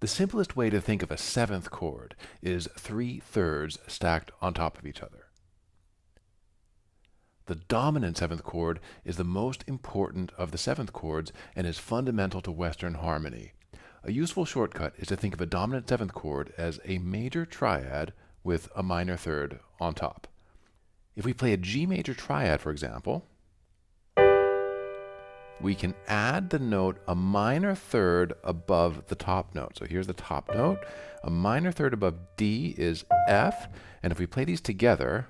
The simplest way to think of a seventh chord is 3/3 stacked on top of each other. The dominant seventh chord is the most important of the seventh chords and is fundamental to Western harmony. A useful shortcut is to think of a dominant seventh chord as a major triad with a minor third on top. If we play a G major triad, for example, we can add the note a minor third above the top note. So here's the top note. A minor third above D is F, and if we play these together,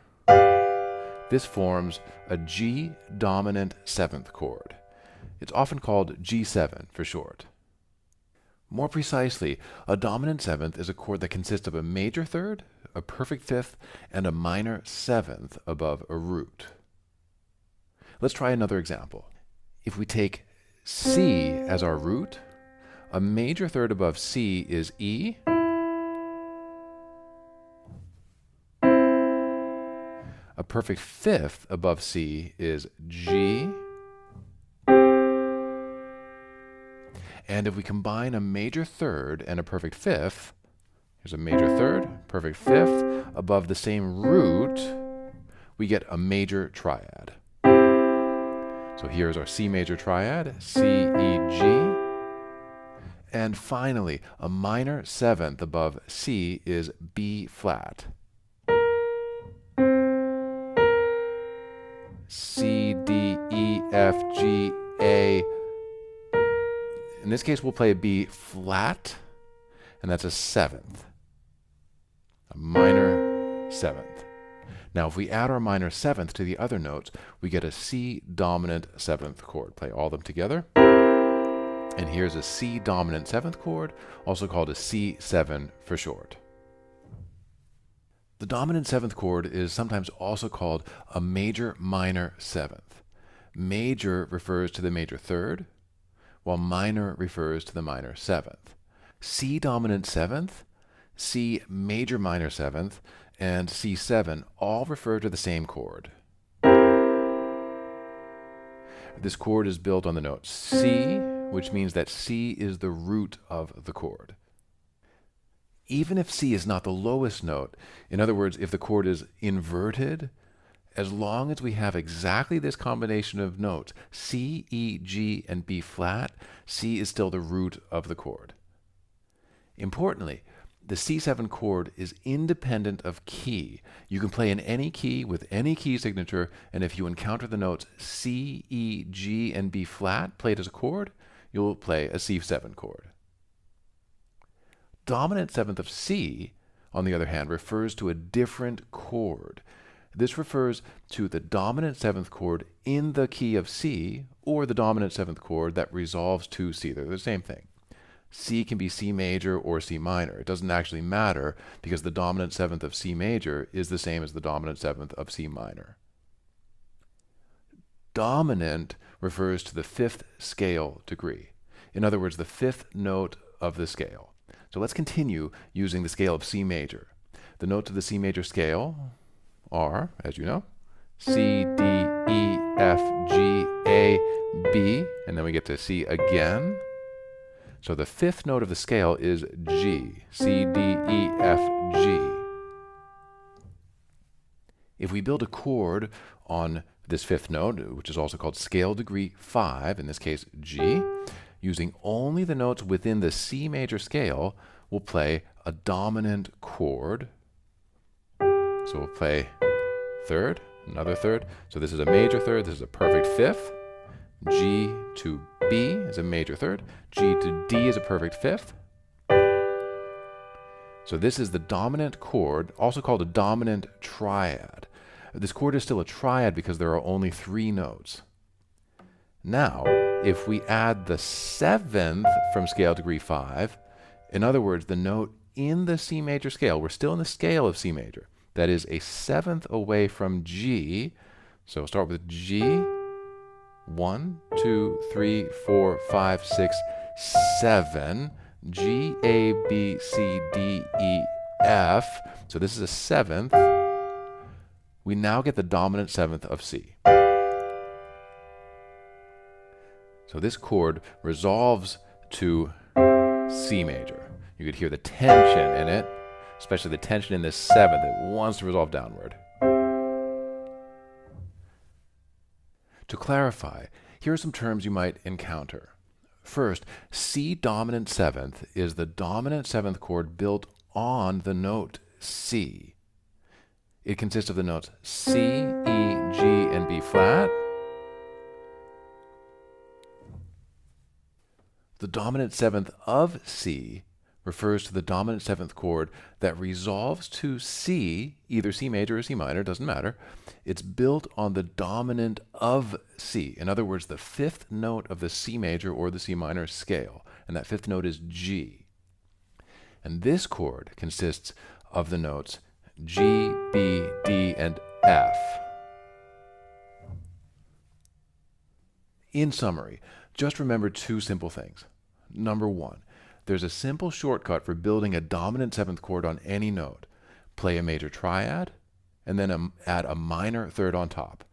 this forms a G dominant seventh chord. It's often called G7 for short. More precisely, a dominant seventh is a chord that consists of a major third, a perfect fifth, and a minor seventh above a root. Let's try another example. If we take C as our root, a major third above C is E, a perfect fifth above C is G, and if we combine a major third and a perfect fifth, here's a major third, perfect fifth, above the same root, we get a major triad. So here's our C major triad, C, E, G. And finally, a minor seventh above C is B flat. C, D, E, F, G, A. In this case, we'll play a B flat, and that's a seventh. A minor seventh. Now, if we add our minor seventh to the other notes, we get a C dominant seventh chord. Play all of them together. And here's a C dominant seventh chord, also called a C7 for short. The dominant seventh chord is sometimes also called a major minor seventh. Major refers to the major third, while minor refers to the minor seventh. C dominant seventh, C major minor seventh, and C7 all refer to the same chord. This chord is built on the note C, which means that C is the root of the chord. Even if C is not the lowest note, in other words, if the chord is inverted, as long as we have exactly this combination of notes, C, E, G, and B flat, C is still the root of the chord. Importantly, the C7 chord is independent of key. You can play in any key with any key signature, and if you encounter the notes C, E, G, and B flat played as a chord, you'll play a C7 chord. Dominant seventh of C, on the other hand, refers to a different chord. This refers to the dominant seventh chord in the key of C, or the dominant seventh chord that resolves to C. They're the same thing. C can be C major or C minor. It doesn't actually matter because the dominant seventh of C major is the same as the dominant seventh of C minor. Dominant refers to the fifth scale degree. In other words, the fifth note of the scale. So let's continue using the scale of C major. The notes of the C major scale are, as you know, C, D, E, F, G, A, B, and then we get to C again. So the fifth note of the scale is G, C, D, E, F, G. If we build a chord on this fifth note, which is also called scale degree 5, in this case G, using only the notes within the C major scale, we'll play a dominant chord. So we'll play third, another third. So this is a major third, this is a perfect fifth. G to B is a major third. G to D is a perfect fifth. So this is the dominant chord, also called a dominant triad. This chord is still a triad because there are only 3 notes. Now, if we add the seventh from scale degree 5, in other words, the note in the C major scale, we're still in the scale of C major, that is a seventh away from G. So we'll start with G. 1, 2, 3, 4, 5, 6, 7. G, A, B, C, D, E, F. So this is a seventh. We now get the dominant seventh of C. So this chord resolves to C major. You could hear the tension in it, especially the tension in this seventh. It wants to resolve downward. To clarify, here are some terms you might encounter. First, C dominant seventh is the dominant seventh chord built on the note C. It consists of the notes C, E, G, and B flat. The dominant seventh of C refers to the dominant seventh chord that resolves to C, either C major or C minor, doesn't matter. It's built on the dominant of C. In other words, the fifth note of the C major or the C minor scale, and that fifth note is G. And this chord consists of the notes G, B, D, and F. In summary, just remember two simple things. Number one, there's a simple shortcut for building a dominant seventh chord on any note. Play a major triad, and then add a minor third on top.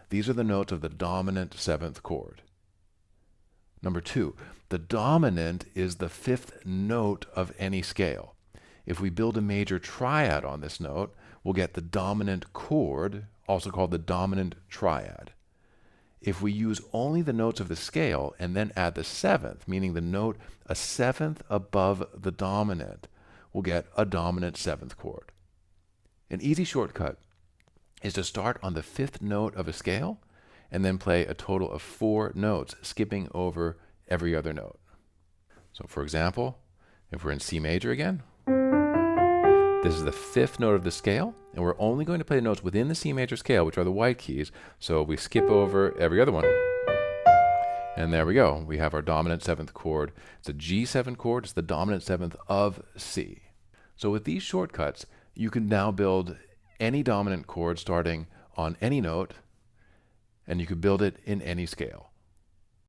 These are the notes of the dominant seventh chord. Number two, the dominant is the fifth note of any scale. If we build a major triad on this note, we'll get the dominant chord, also called the dominant triad. If we use only the notes of the scale and then add the seventh, meaning the note a seventh above the dominant, we'll get a dominant seventh chord. An easy shortcut is to start on the fifth note of a scale and then play a total of 4 notes, skipping over every other note. So for example, if we're in C major again, this is the fifth note of the scale, and we're only going to play the notes within the C major scale, which are the white keys, so we skip over every other one. And there we go. We have our dominant seventh chord. It's a G7 chord. It's the dominant seventh of C. So with these shortcuts, you can now build any dominant chord starting on any note, and you could build it in any scale.